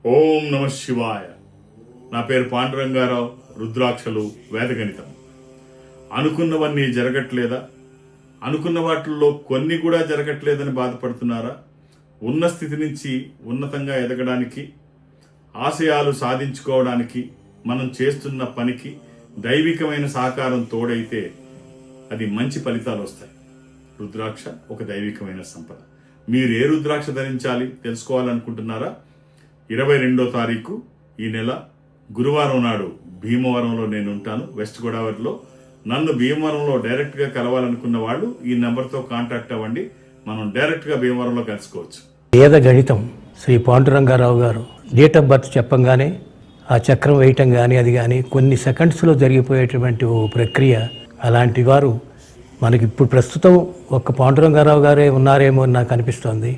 ఓం నమ శివాయ. నా పేరు పాండురంగారావు. రుద్రాక్షలు వేదగణితం. అనుకున్నవన్నీ జరగట్లేదా? అనుకున్న వాటిల్లో కొన్ని కూడా జరగట్లేదని బాధపడుతున్నారా? ఉన్న స్థితి నుంచి ఉన్నతంగా ఎదగడానికి, ఆశయాలు సాధించుకోవడానికి మనం చేస్తున్న పనికి దైవికమైన సహకారం తోడైతే అది మంచి ఫలితాలు వస్తాయి. రుద్రాక్ష ఒక దైవికమైన సంపద. మీరు ఏ రుద్రాక్ష ధరించాలి తెలుసుకోవాలనుకుంటున్నారా? 22వ తారీఖు ఈ నెల గురువారం నాడు భీమవరంలో నేను ఉంటాను, వెస్ట్ గోదావరిలో. నన్ను భీమవరంలో డైరెక్ట్గా కలవాలనుకున్న వాళ్ళు ఈ నెంబర్తో కాంటాక్ట్ అవ్వండి. మనం డైరెక్ట్గా భీమవరంలో కలుసుకోవచ్చు. వేద గణితం శ్రీ పాండురంగారావు గారు డేట్ ఆఫ్ బర్త్ చెప్పంగానే ఆ చక్రం వేయటం కానీ అది కానీ కొన్ని సెకండ్స్లో జరిగిపోయేటువంటి ఓ ప్రక్రియ. అలాంటి వారు మనకి ఇప్పుడు ప్రస్తుతం ఒక్క పాండురంగారావు గారే ఉన్నారేమో అని నాకు అనిపిస్తోంది.